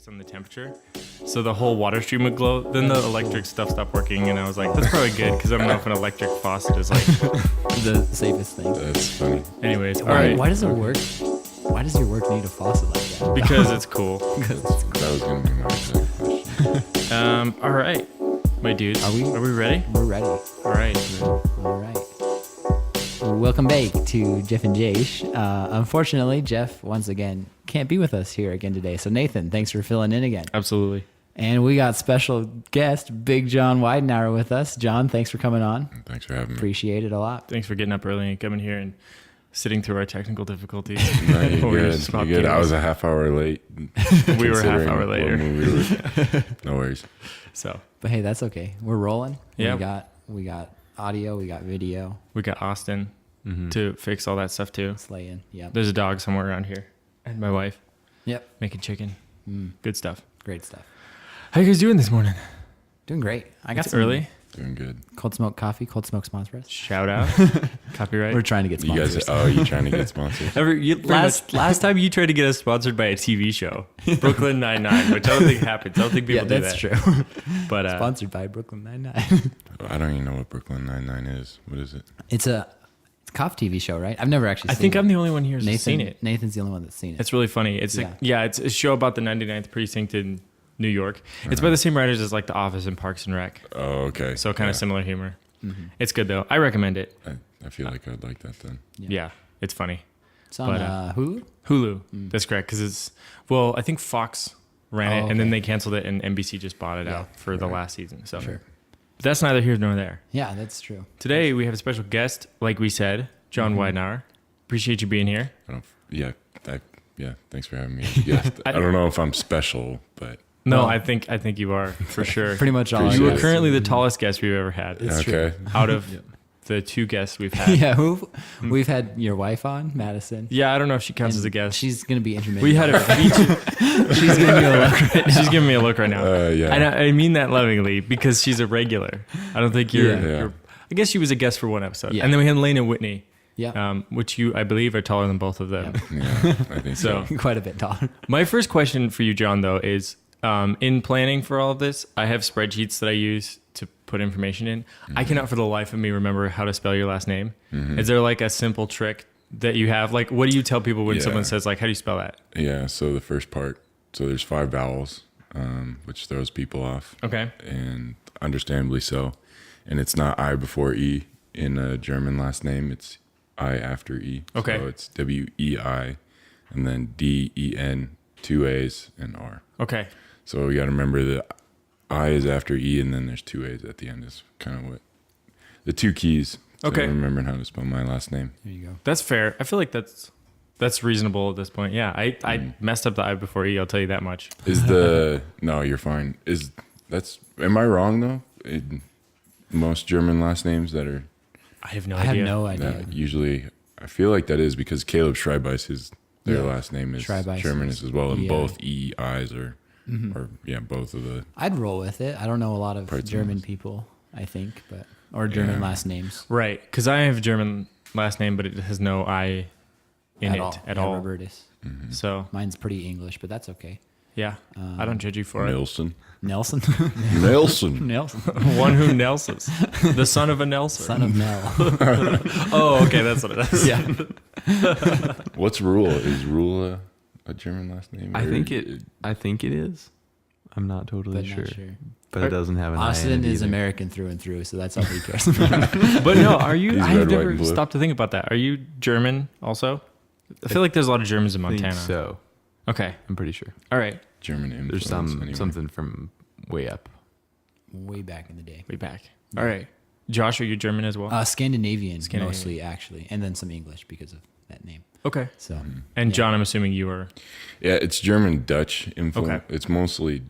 based on the temperature. So the whole water stream would glow. Then the electric stuff stopped working, and I was like, that's probably good because I don't know if an electric faucet is like the safest thing. That's funny. Anyways, all Why, right. why does it work? Why does your work need a faucet like that? Because it's cool. That was going to be my exact question. All right. Wait, dudes. Are we ready? We're ready. All right. All right. Welcome back to Jeff and Jash. Unfortunately, Jeff, once again, can't be with us here again today. So, Nathan, thanks for filling in again. Absolutely. And we got special guest, Big John Weidenaar, with us. John, thanks for coming on. Thanks for having me. Appreciate it a lot. Thanks for getting up early and coming here and sitting through our technical difficulties. No, you're good. You're good. I was a half hour late. We were a half hour later. No worries. So, But hey, that's okay. We're rolling. Yeah. We got audio, we got video. we got Austin to fix all that stuff too. Slaying. Yep. There's a dog somewhere around here. And my wife Yep. making chicken. Good stuff. Great stuff. How you guys doing this morning? Doing great. I got It's some early. Doing good. Cold Smoke Coffee. Cold Smoke sponsor us. Shout out. Copyright. We're trying to get You sponsors. guys, you trying to get sponsors? Last time you tried to get us sponsored by a TV show, Brooklyn Nine-Nine, which I don't think happens. I don't think people do that. that's true. But Sponsored by Brooklyn Nine-Nine. I don't even know what Brooklyn Nine-Nine is. What is it? It's a cop TV show, right? I've never actually I seen think it. I'm the only one here who's seen it. Nathan's the only one that's seen it. It's really funny. It's it's a show about the 99th precinct in New York. It's by the same writers as like The Office and Parks and Rec. Oh, okay. So kind of similar humor. It's good though. I recommend it. I feel like I'd like that then. Yeah, it's funny. It's on Hulu? Hulu. That's correct. Because I think Fox ran it and then they canceled it and NBC just bought it out for the last season. So Sure. But that's neither here nor there. Yeah, that's true. Today we have a special guest, like we said, John Weidenaar. Appreciate you being here. Thanks for having me. Yeah, I don't know if I'm special, but No, Well, I think you are for sure. Pretty much all. You our are guests. currently the tallest guest we've ever had. It's true. okay. Out of the two guests we've had. Yeah, we've had your wife on, Madison. Yeah, I don't know if she counts as a guest. She's gonna be intermittent. We had a feature. She's giving you a look right now. She's giving me a look right now. Yeah. And I mean that lovingly because she's a regular. I don't think you're. Yeah. I guess she was a guest for one episode. Yeah. And then we had Lane and Whitney, Yeah, which I believe are taller than both of them. Yeah, I think so. quite a bit taller. My first question for you, John, though, is in planning for all of this, I have spreadsheets that I use to put information in. I cannot for the life of me remember how to spell your last name. Is there like a simple trick that you have? Like, what do you tell people when someone says, like, how do you spell that? Yeah, so the first part, so there's 5 vowels, which throws people off. Okay. And understandably so. And it's not I before E in a German last name. It's I after E. Okay. So it's W-E-I and then D-E-N, 2 A's and R. Okay. So you got to remember that I is after E and then there's 2 A's at the end is kind of what the 2 keys to remembering how to spell my last name. There you go. That's fair. I feel like that's reasonable at this point. Yeah, I messed up the I before E. I'll tell you that much. No, you're fine. Am I wrong though? In most German last names that are I have no I idea. have no idea. that usually, I feel like that is because Caleb Schreibeis, their last name is Schreibeis German as well, and EI. both E-I's or both of the. I'd roll with it. I don't know a lot of Parts German of it. people, I think, or German Yeah. last names Right, because I have a German last name, but it has no I in at it all. at Yeah, all. Robertus. So Mine's pretty English, but that's okay. yeah, I don't judge you for Nelson. Nelson. Nelson. Nelson. it. One who Nelsons, the son of a Nelson. Son of Mel. Oh, okay, that's what it is. Yeah. What's Rule? Is Rule a German last name? I Or think it is. I'm not totally But sure. not sure. But it doesn't have an I in Austin it is either. American through and through, so that's all he cares about. But no, are you? He's I have red, white, never and blue. stopped to think about that. Are you German also? I feel like there's a lot of Germans in I think Montana. so. Okay, I'm pretty sure. all right, German influence. There's anyway. something from way up. Way back in the day. way back. All right, Josh, are you German as well? Scandinavian, Scandinavian. mostly, actually, and then some English because of that name. Okay. So, And yeah. John, I'm assuming you are. Yeah, it's German Dutch influence. Okay. It's mostly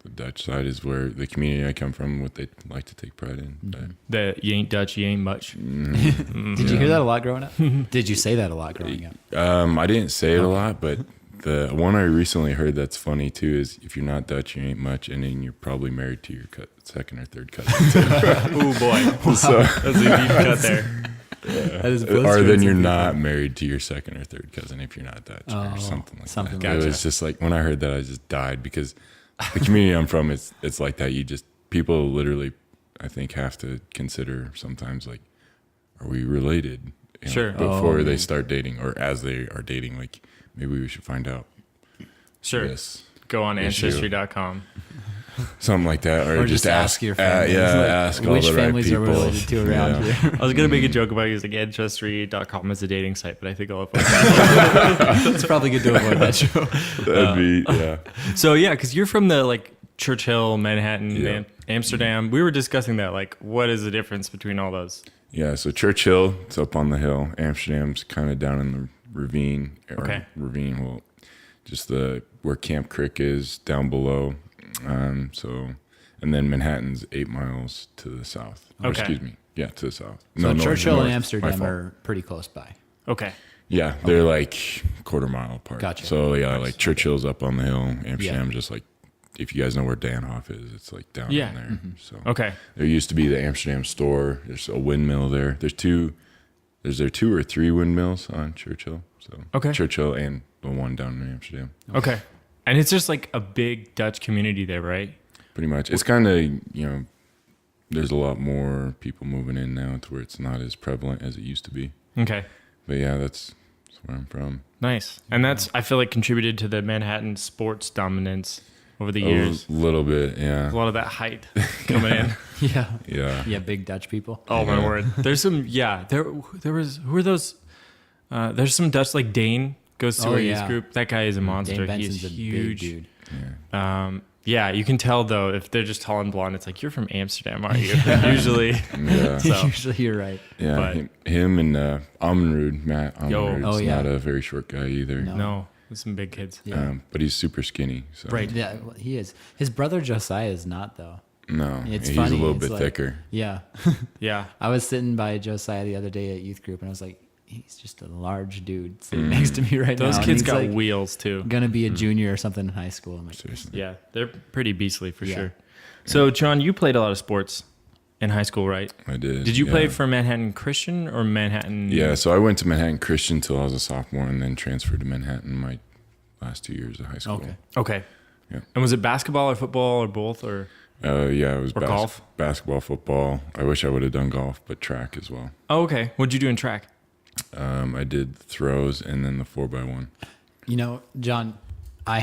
the Dutch side is where the community I come from, what they like to take pride in. But The you ain't Dutch, you ain't much. Did you hear that a lot growing up? Did you say that a lot growing up? I didn't say it a lot, but the one I recently heard that's funny too is if you're not Dutch, you ain't much, and then you're probably married to your second or third cousin. Oh boy, So that's a deep cut there. That is Or then you're not married to your second or third cousin if you're not Dutch or something like something that. like It was just like when I heard that, I just died because the community I'm from, it's like that. People literally, I think, have to consider sometimes like, are we related? You know, Sure. Before they start dating or as they are dating, like maybe we should find out. Sure. This Go on issue. Ancestry.com. Something like that, Or just ask your family. ask all which the right families people. are related to around here. I was going to make a joke about using Ancestry.com as a dating site, but I think I'll avoid that. It's probably good to avoid that show. That'd be So, yeah, because you're from the like Churchill, Manhattan, Yeah. Amsterdam. We were discussing that. Like, what is the difference between all those? Yeah, so Churchill, it's up on the hill. Amsterdam's kind of down in the ravine. Okay. Ravine, well, just where Camp Crick is down below. And then Manhattan's 8 miles to the south. Or, Okay. excuse me. Yeah, to the south. So north, Churchill north. and My Amsterdam fault. are pretty close by. Okay. Yeah, they're like quarter mile apart. Gotcha. So yeah, like Churchill's up on the hill. Amsterdam, just like, if you guys know where Danhof is, it's like down Yeah. in there. So Okay. there used to be the Amsterdam store. There's a windmill there. There's there 2 or 3 windmills on Churchill. So Okay. Churchill and the one down in Amsterdam. Okay. And it's just like a big Dutch community there, right? Pretty much. It's kind of, there's a lot more people moving in now to where it's not as prevalent as it used to be. Okay. But yeah, that's where I'm from. Nice. And that's, I feel like, contributed to the Manhattan sports dominance over the years. A little bit, yeah. A lot of that height coming in. Yeah. Yeah. Yeah, big Dutch people. Oh, my word. There's some, there was, who are those? There's some Dutch, like Dane goes to our youth group. That guy is a monster. Dane He's Benson's a huge. big dude. Yeah, you can tell though if they're just tall and blonde. It's like, you're from Amsterdam, aren't you? Usually. Yeah. So, Usually you're right. Yeah, But- him and Amrud, Matt Yo. Amrud's Oh, yeah. not a very short guy either. no, there's some big kids. Yeah. But he's super skinny. So. Right. Yeah, well, he is. His brother Josiah is not though. No, It's he's funny. a little It's bit like- thicker. Yeah. Yeah. I was sitting by Josiah the other day at youth group and I was like, he's just a large dude sitting next to me right now. Those And kids he's, got like, wheels too. gonna be a junior or something in high school. I'm like, Seriously. Yeah, they're pretty beastly for Yeah. sure. So, John, you played a lot of sports in high school, right? I did. Did you yeah. play for Manhattan Christian or Manhattan? Yeah, so I went to Manhattan Christian till I was a sophomore and then transferred to Manhattan my last 2 years of high school. okay. Okay. Yeah. And was it basketball or football or both or? Yeah, it was Or golf? basketball, football. I wish I would have done golf, but track as well. Oh, okay. What'd you do in track? I did throws and then the 4x1. You know, John, I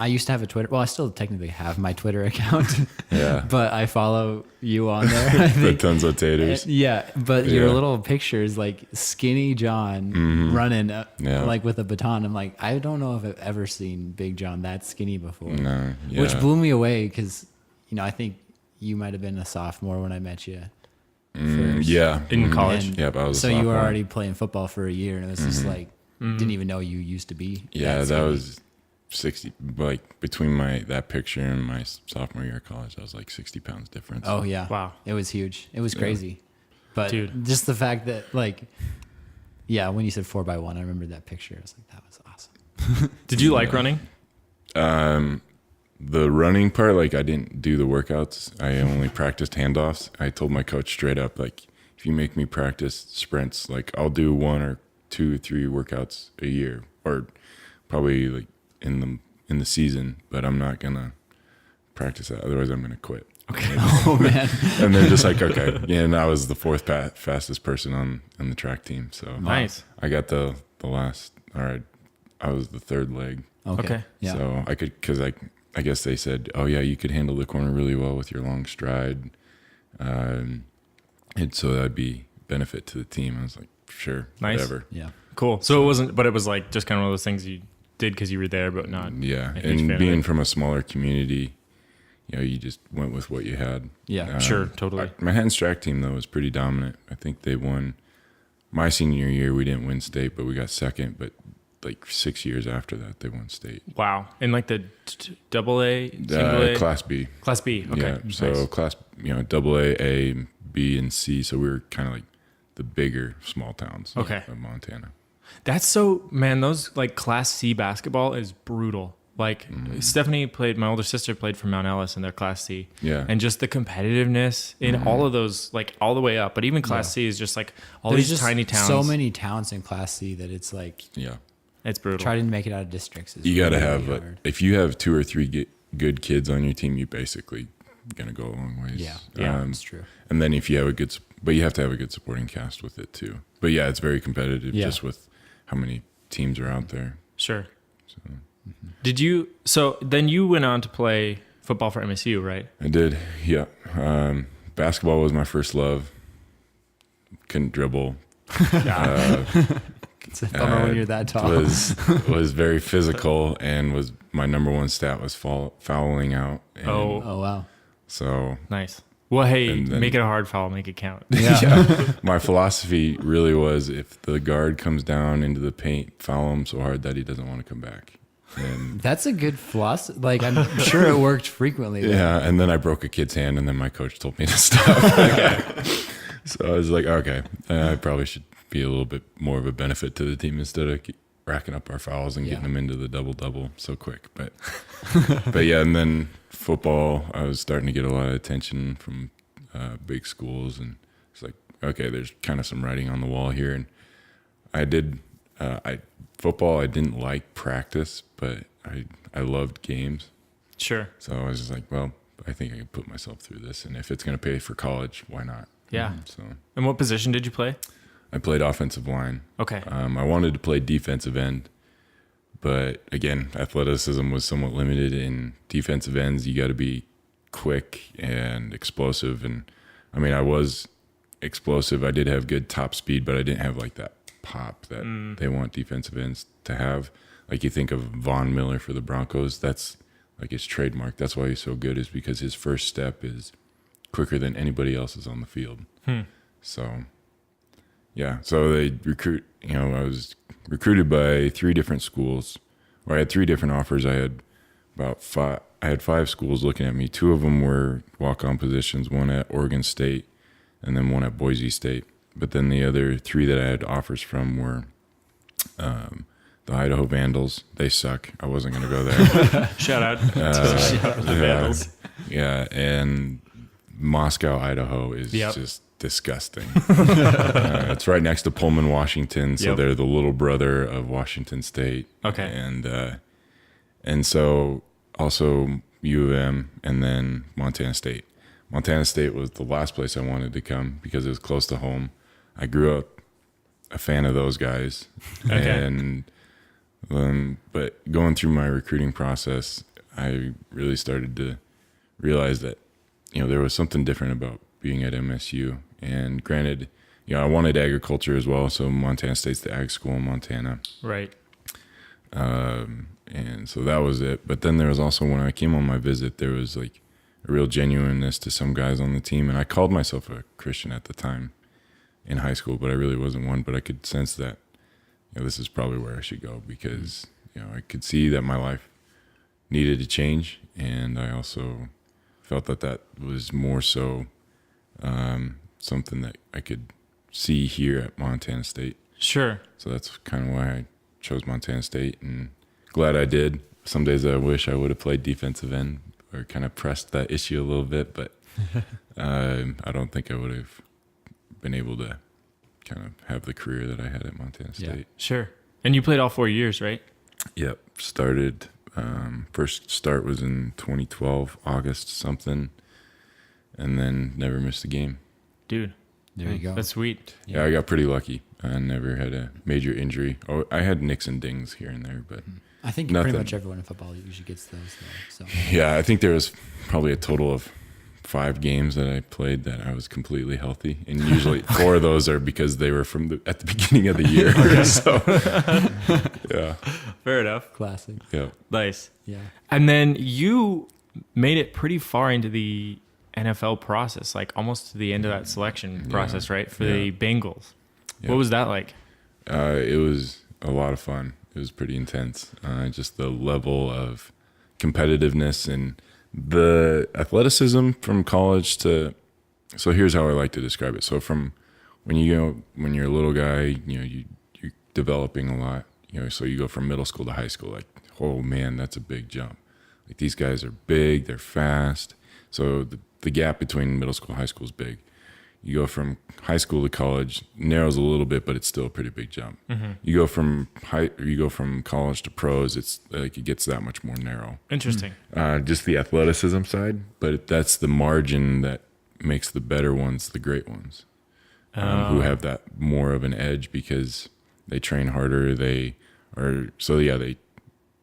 used to have a Twitter. Well, I still technically have my Twitter account. Yeah. But I follow you on there. I The think. tons of taters. Yeah, but your Yeah. little picture is like skinny John running Yeah. like with a baton. I'm like, I don't know if I've ever seen Big John that skinny before. No, yeah. Which blew me away because, I think you might have been a sophomore when I met you. first. Yeah. In Mhm. college? And Yeah, but I was a so you were sophomore. already playing football for a year, and it was just like didn't even know you used to be. Yeah, that skinny. was 60. Like between that picture and my sophomore year of college, that was like 60 pounds difference. Oh yeah, Wow. it was huge. It was crazy, but Dude. just the fact that when you said 4x1, I remember that picture. I was like, that was awesome. Did you like running? The running part, like I didn't do the workouts. I only practiced handoffs. I told my coach straight up, like, if you make me practice sprints, like I'll do 1 or 2 or 3 workouts a year, or probably like in the season. But I'm not gonna practice that. Otherwise, I'm gonna quit. Okay. Oh man, And they're just like, okay. Yeah, and I was the 4th fastest person on the track team. So Nice. I got the last. All right, I was the 3rd leg. Okay. Yeah. So I could, because I guess they said, oh yeah, you could handle the corner really well with your long stride, and so that'd be benefit to the team. I was like, sure, Nice. whatever. yeah. Cool. So it wasn't, but it was like just kind of one of those things you did because you were there, but not. Yeah, a huge fan and of being it. from a smaller community, you just went with what you had. Yeah. Sure, totally. Manhattan's track team though was pretty dominant. I think they won. My senior year, we didn't win state, but we got second. But like 6 years after that, they won state. Wow. In like the double A, single A? Class B. Class B. Okay. Yeah, so Nice. class, double A, B, and C. So we were kind of like the bigger small towns Okay. of Montana. That's so, man, those like Class C basketball is brutal. Like Stephanie my older sister played for Mount Ellis in their Class C. Yeah. And just the competitiveness in all of those, like all the way up. But even Class C is just like all There's these just tiny towns. so many towns in Class C that it's like Yeah. It's brutal. try to make it out of districts. Is You got to really have, hard. if you have 2 or 3 good kids on your team, you basically going to go a long ways. Yeah, it's true. And then if you have but you have to have a good supporting cast with it too. But yeah, it's very competitive just with how many teams are out there. Sure. So then you went on to play football for MSU, right? I did, yeah. Basketball was my first love. Couldn't dribble. It's a bummer when you're that tall. Was very physical, and was my number one stat was fouling out. And Oh wow. so Nice. Well, hey, And then- make it a hard foul, make it count. yeah, my philosophy really was, if the guard comes down into the paint, foul him so hard that he doesn't want to come back. And That's a good philosophy. Like I'm sure it worked frequently. though. yeah, and then I broke a kid's hand, and then my coach told me to stop. So I was like, okay, I probably should be a little bit more of a benefit to the team instead of racking up our fouls and getting them into the double so quick. But yeah, and then football, I was starting to get a lot of attention from big schools, and it's like, okay, there's kind of some writing on the wall here. And I did football. I didn't like practice, but I loved games. Sure. So I was just like, well, I think I can put myself through this, and if it's going to pay for college, why not? Yeah. So And what position did you play? I played offensive line. Okay. I wanted to play defensive end, but again, athleticism was somewhat limited. In defensive ends, you got to be quick and explosive. And I mean, I was explosive. I did have good top speed, but I didn't have like that pop that they want defensive ends to have. Like you think of Von Miller for the Broncos, that's like his trademark. That's why he's so good, is because his first step is quicker than anybody else's on the field. So yeah, so they recruit, I was recruited by 3 different schools, or I had 3 different offers. I had 5 schools looking at me. 2 of them were walk-on positions, one at Oregon State and then one at Boise State. But then the other 3 that I had offers from were the Idaho Vandals. They suck. I wasn't going to go there. Shout out to the Vandals. Yeah, and Moscow, Idaho is Yep. just disgusting. It's right next to Pullman, Washington, so Yep. they're the little brother of Washington State. Okay. And so also U of M, and then Montana State. Montana State was the last place I wanted to come because it was close to home. I grew up a fan of those guys. Okay. And but going through my recruiting process, I really started to realize that there was something different about being at MSU. And granted, I wanted agriculture as well, so Montana State's the ag school in Montana. Right. And so that was it. But then there was also, when I came on my visit, there was like a real genuineness to some guys on the team. And I called myself a Christian at the time in high school, but I really wasn't one. But I could sense that this is probably where I should go, because I could see that my life needed to change. And I also felt that was more so something that I could see here at Montana State. Sure. So that's kind of why I chose Montana State, and glad I did. Some days I wish I would have played defensive end or kind of pressed that issue a little bit, but I don't think I would have been able to kind of have the career that I had at Montana State. Yeah. Sure. And you played all 4 years, right? Yep. Started, first start was in 2012, August something, and then never missed a game. Dude, There you go. that's sweet. Yeah, I got pretty lucky. I never had a major injury. Oh, I had nicks and dings here and there, but I think nothing. pretty much everyone in football usually gets those though. So yeah, I think there was probably a total of 5 games that I played that I was completely healthy, and usually 4 of those are because they were at the beginning of the year. So yeah, Fair enough. classic. yeah. Nice. Yeah. And then you made it pretty far into the NFL process, like almost to the end of that selection process, right? For the Bengals. Yeah. What was that like? It was a lot of fun. It was pretty intense. Just the level of competitiveness and the athleticism from college to. So here's how I like to describe it. So from when you're a little guy, you're developing a lot. So you go from middle school to high school, like oh man, that's a big jump. Like these guys are big, they're fast. So the gap between middle school and high school is big. You go from high school to college, narrows a little bit, but it's still a pretty big jump. You go from college to pros, it's like it gets that much more narrow. Interesting. Just the athleticism side, but that's the margin that makes the better ones the great ones, who have that more of an edge because they train harder.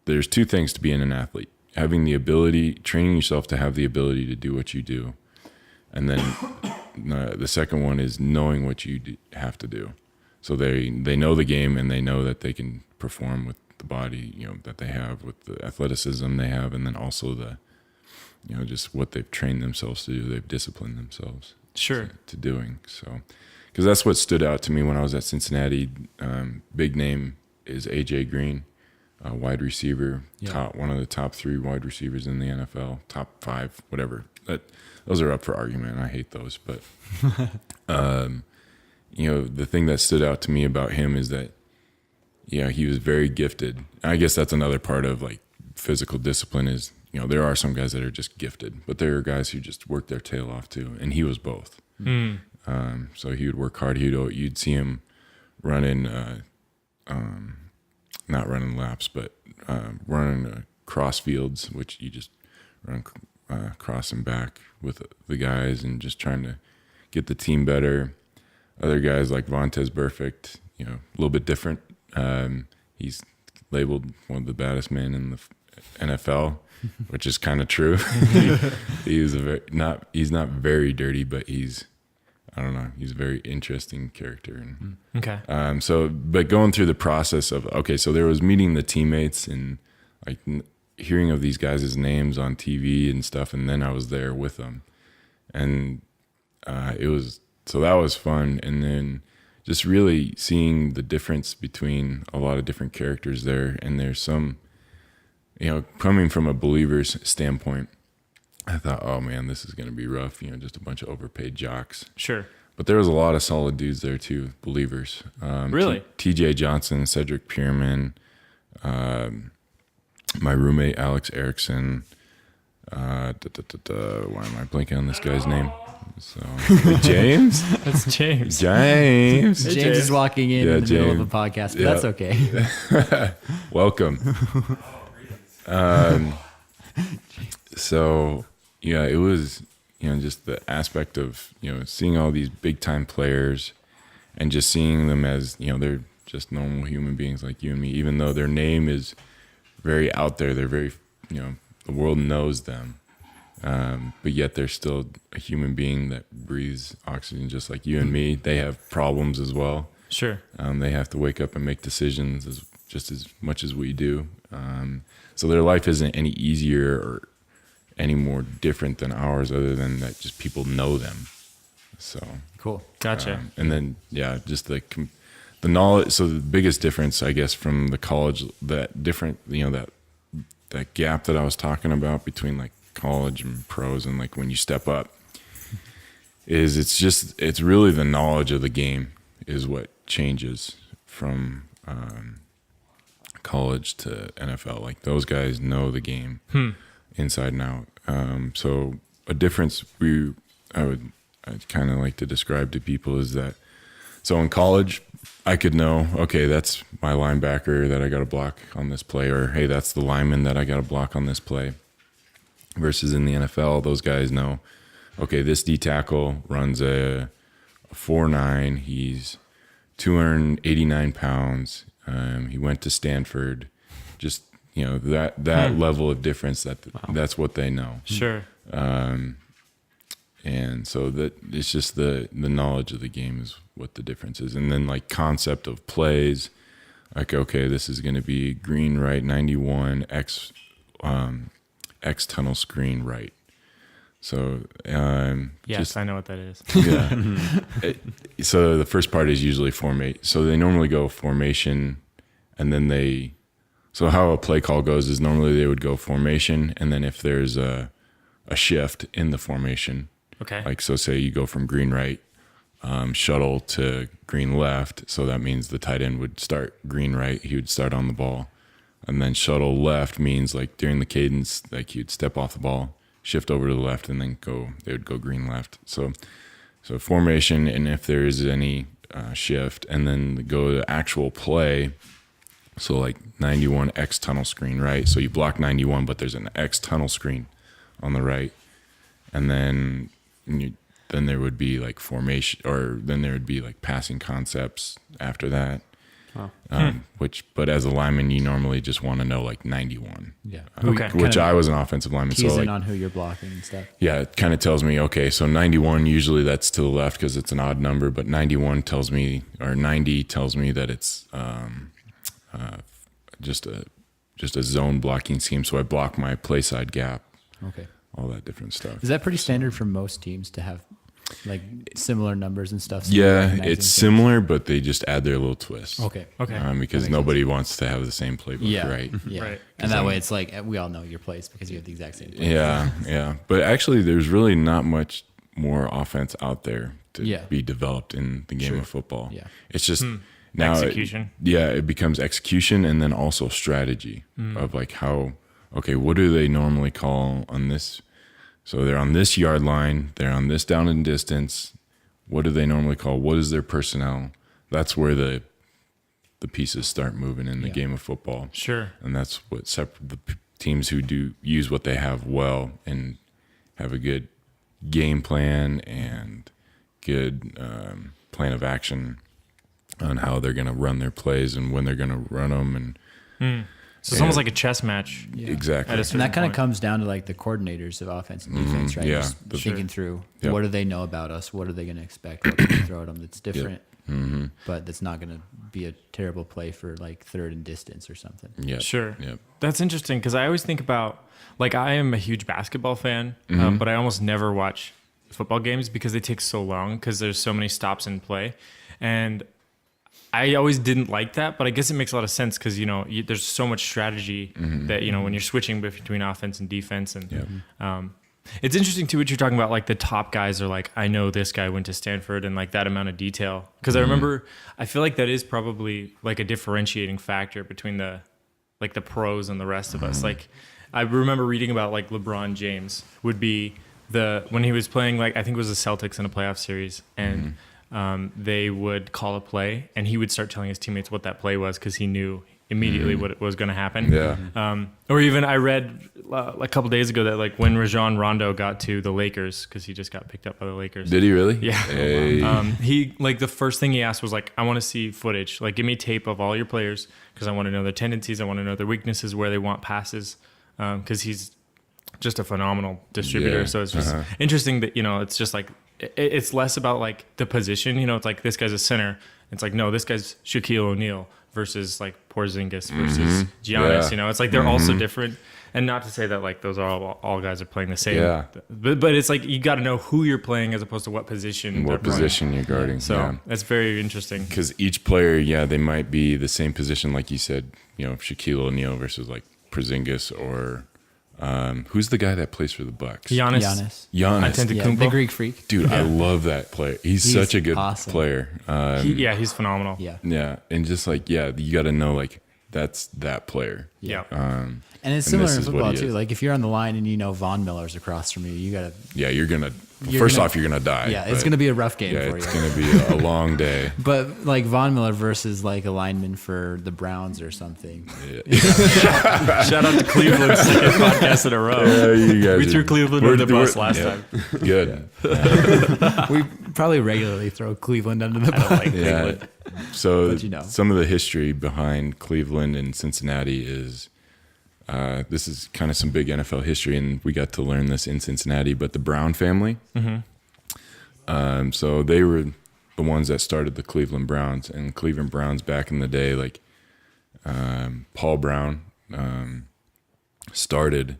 There's two things to being an athlete: having the ability, training yourself to have the ability to do what you do, and then the second one is knowing what you have to do. So they know the game and they know that they can perform with the body, that they have, with the athleticism they have, and then also the, just what they've trained themselves to do. They've disciplined themselves to doing. So, because that's what stood out to me when I was at Cincinnati. Big name is AJ Green, wide receiver, one of the top 3 wide receivers in the NFL, top 5, whatever. Those are up for argument. I hate those, but the thing that stood out to me about him is that, he was very gifted. I guess that's another part of like physical discipline is, there are some guys that are just gifted, but there are guys who just work their tail off too, and he was both. So he would work hard. You'd see him running, not running laps, but running cross fields, which you just run cross and back with the guys and just trying to get the team better. Other guys like Vontez Burfict, a little bit different. He's labeled one of the baddest men in the NFL, which is kind of true. He's not very dirty, but he's a very interesting character. Okay. But going through the process of, so there was meeting the teammates and like hearing of these guys' names on TV and stuff, and then I was there with them, and that was fun. And then just really seeing the difference between a lot of different characters there, and there's some, coming from a believer's standpoint, I thought, oh man, this is going to be rough, just a bunch of overpaid jocks. Sure. But there was a lot of solid dudes there too, believers. Really? TJ Johnson, Cedric Pierman, my roommate Alex Erickson. Why am I blanking on this guy's name? So James. That's James. James is walking in the middle of a podcast, but that's okay. Welcome. So it was just the aspect of seeing all these big time players and just seeing them as they're just normal human beings like you and me, even though their name is very out there. They're very, the world knows them. But yet they're still a human being that breathes oxygen just like you and me. They have problems as well. Sure. They have to wake up and make decisions just as much as we do. So their life isn't any easier or any more different than ours, other than that just people know them. So cool. Gotcha. And then, just the knowledge. So the biggest difference, I guess, from the college, that gap that I was talking about between like college and pros and like when you step up, is it's really the knowledge of the game is what changes from college to NFL. Like those guys know the game inside and out. So a difference I'd kind of like to describe to people is that, so in college I could know, okay, that's my linebacker that I got to block on this play, or hey, that's the lineman that I got to block on this play. Versus in the NFL, those guys know, okay, this D tackle runs a 4.9. He's 289 pounds. He went to Stanford. Just that level of difference. That's what they know. Sure. And so that it's just the knowledge of the game is what the difference is. And then like concept of plays, like, okay, this is going to be green right 91 X tunnel screen right. So yes, I know what that is. Yeah. So the first part is usually formate. So they normally go formation, and then so how a play call goes is normally they would go formation, and then if there's a shift in the formation, okay, like so say you go from green right, shuttle to green left, so that means the tight end would start green right. He would start on the ball. And then shuttle left means like during the cadence, like you'd step off the ball, shift over to the left, and then they would go green left. So formation, and if there is any shift, and then go to actual play. So like 91 X tunnel screen, right? So you block 91, but there's an X tunnel screen on the right, and then there would be like formation, or then there would be like passing concepts after that. Wow. But as a lineman, you normally just want to know like 91. Yeah. Okay. Which I was an offensive lineman, Keys so like in on who you're blocking and stuff. yeah, it kind of tells me, okay, so 91, usually that's to the left because it's an odd number, but 91 tells me, or 90 tells me that it's just a zone blocking scheme. So I block my play side gap, Okay. all that different stuff. Is that pretty standard for most teams to have like similar numbers and stuff? So Yeah, recognizing it's things? similar, but they just add their little twist. Okay. Okay. Because makes nobody wants to have the same playbook, Yeah. right? Yeah. Right. And that way it's like we all know your plays because you have the exact same play. Yeah. But actually, there's really not much more offense out there to Yeah. be developed in the game Sure. of football. Yeah. It's just now Execution. it becomes execution, and then also strategy of like what do they normally call on this? So they're on this yard line, they're on this down and distance. What do they normally call? What is their personnel? That's where the pieces start moving in the Yeah. game of football. Sure. And that's what teams who do use what they have well and have a good game plan and good plan of action on how they're going to run their plays and when they're going to run them. And So it's almost like a chess match. exactly. At a And certain that kind of point. comes down to like the coordinators of offense and defense, right? yeah. Just thinking through Yep. what do they know about us? What are they going to expect? What can we throw at them that's different, but that's not going to be a terrible play for like third and distance or something. Yeah. Sure. Yep. That's interesting because I always think about, like, I am a huge basketball fan, but I almost never watch football games because they take so long because there's so many stops in play. And I always didn't like that, but I guess it makes a lot of sense because, there's so much strategy that, when you're switching between offense and defense. And it's interesting, too, what you're talking about. Like, the top guys are like, I know this guy went to Stanford, and like that amount of detail. Because I feel like that is probably like a differentiating factor between the pros and the rest of us. Like, I remember reading about like LeBron James would be when he was playing, like, I think it was the Celtics in a playoff series, and they would call a play, and he would start telling his teammates what that play was because he knew immediately what was going to happen. Yeah. Or even I read a couple days ago that like when Rajon Rondo got to the Lakers, because he just got picked up by the Lakers. Did he really? Yeah. Hey. He like the first thing he asked was like, I want to see footage. Like, give me tape of all your players because I want to know their tendencies. I want to know their weaknesses, where they want passes. Because he's just a phenomenal distributor. Yeah. So it's just interesting that, it's just like, it's less about like the position, it's like this guy's a center. It's like, no, this guy's Shaquille O'Neal versus like Porzingis versus Giannis, Yeah. It's like they're also different. And not to say that like those are all guys are playing the same. Yeah. But it's like you got to know who you're playing as opposed to what position. What they're position you're guarding. So yeah. that's very interesting. Because each player, they might be the same position, like you said, Shaquille O'Neal versus like Porzingis or who's the guy that plays for the Bucks? Giannis. Giannis. Yeah, the Greek freak. Dude, I love that player. He's such a good awesome. player. He's phenomenal. Yeah. Yeah, and just like you got to know like that's that player. Yeah. And it's And similar this in is what football he too. is. Like if you're on the line and Von Miller's across from you, you gotta. Yeah, you're gonna. You're First gonna- off, you're gonna die. Yeah, it's but gonna be a rough game Yeah, for it's you. gonna be a long day. But like Von Miller versus like a lineman for the Browns or something. Shout out to Cleveland, second podcast in a row. Yeah, you guys We threw are- Cleveland we're- under the bus we're- last yeah. time. Good. We probably regularly throw Cleveland under the I don't bus. like Yeah. Cleveland. So But some of the history behind Cleveland and Cincinnati is this is kind of some big NFL history, and we got to learn this in Cincinnati. But the Brown family, so they were the ones that started the Cleveland Browns, and Cleveland Browns back in the day, like Paul Brown started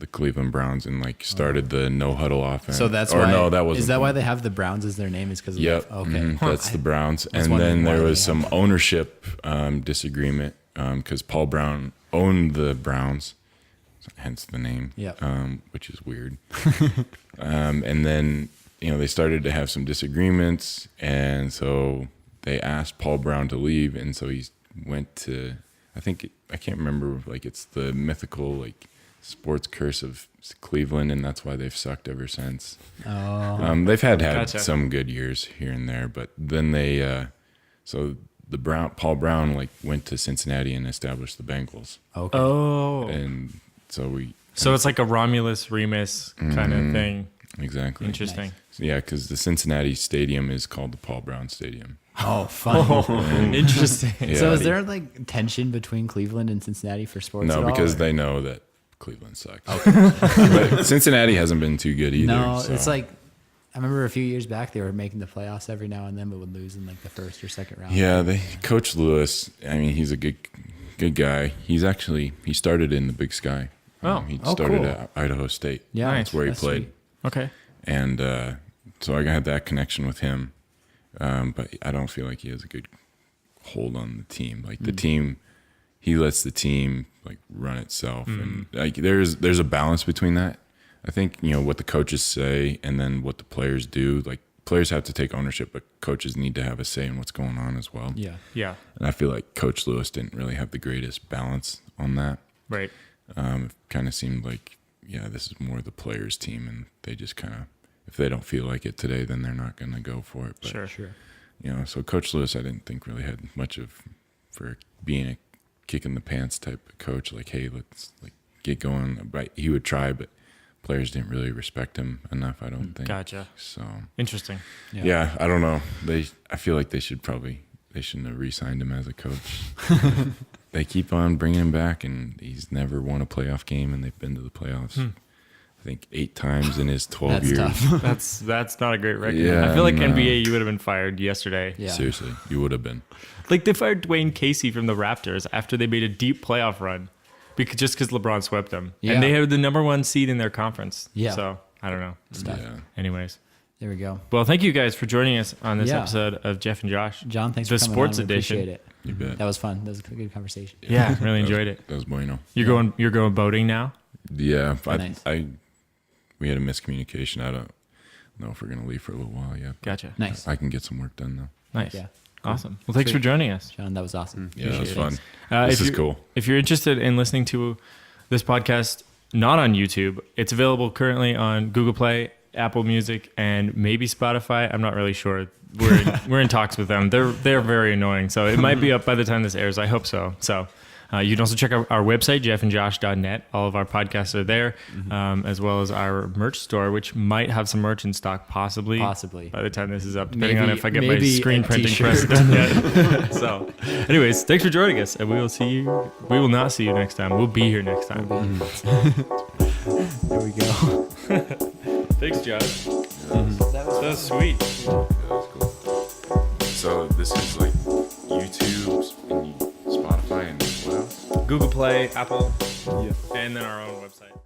the Cleveland Browns and like started the no huddle offense. So that's or why. no, that wasn't. Is that why they have the Browns as their name? Is because Yep. okay. mhm, that's the Browns. And wondering then why there they was have some ownership disagreement because Paul Brown owned the Browns, hence the name, Yep. which is weird. And then, they started to have some disagreements. And so they asked Paul Brown to leave. And so he went to I think I can't remember. Like it's the mythical like sports curse of Cleveland, and that's why they've sucked ever since. Oh, They've had Gotcha. some good years here and there, but then they so the Paul Brown like went to Cincinnati and established the Bengals, okay. Oh. and so So it's like a Romulus Remus kind of thing. exactly. Interesting. So, yeah, because the Cincinnati Stadium is called the Paul Brown Stadium. Oh, fun. Interesting. Yeah. So is there like tension between Cleveland and Cincinnati for sports? No, at all, because or? they know that Cleveland sucks. But Cincinnati hasn't been too good either. No, so. it's like I remember a few years back they were making the playoffs every now and then, but would lose in like the first or second round. Yeah, Coach Lewis. I mean, he's a good guy. He started in the Big Sky. He started cool. at Idaho State. Yeah, that's where he that's played. sweet. Okay. And so I had that connection with him, but I don't feel like he has a good hold on the team. Like the team, he lets the team like run itself, and like there's a balance between that. I think what the coaches say and then what the players do. Like players have to take ownership, but coaches need to have a say in what's going on as well. Yeah. Yeah. And I feel like Coach Lewis didn't really have the greatest balance on that. Right. It kind of seemed like, this is more the players' team, and they just kind of, if they don't feel like it today, then they're not going to go for it. But, Sure. So Coach Lewis, I didn't think really had much for being a kick in the pants type of coach. Like, hey, let's like get going. But he would try, but players didn't really respect him enough, I don't think. Gotcha. So Interesting. yeah, I don't know. I feel like they shouldn't have re-signed him as a coach. They keep on bringing him back, and he's never won a playoff game, and they've been to the playoffs, I think 8 times in his 12 That's years. tough. That's not a great record. Yeah, I feel like no. NBA, you would have been fired yesterday. Yeah. Seriously, you would have been. Like they fired Dwayne Casey from the Raptors after they made a deep playoff run, just because LeBron swept them, Yeah. and they had the #1 seed in their conference. Yeah. So I don't know. Stuff. Yeah. Anyways, There we go. well, thank you guys for joining us on this Yeah. episode of Jeff and Josh. John, thanks The for coming sports on. We edition. appreciate it. You bet. That was fun. That was a good conversation. Yeah, really enjoyed it. That was bueno. You're going boating now. Yeah, Nice. we had a miscommunication. I don't know if we're gonna leave for a little while yet. Gotcha. Nice. I can get some work done though. Nice. Yeah. Awesome. Well, thanks Sweet. for joining us. John, that was awesome. Yeah, that was Appreciate fun. it. This If is you- cool. If you're interested in listening to this podcast, not on YouTube, it's available currently on Google Play, Apple Music, and maybe Spotify. I'm not really sure. We're in talks with them. They're very annoying, so it might be up by the time this airs. I hope so. So you can also check out our website, jeffandjosh.net. All of our podcasts are there, as well as our merch store, which might have some merch in stock, possibly by the time this is up, depending on Maybe- if I get my maybe screen a printing t-shirt. press done yet. So, anyways, thanks for joining us, and we will not see you next time. We'll be here next time. There we go. Thanks, Josh. That was sweet. Yeah, that was cool. So this is like YouTube and Spotify and what else? Google Play, Apple, and then our own website.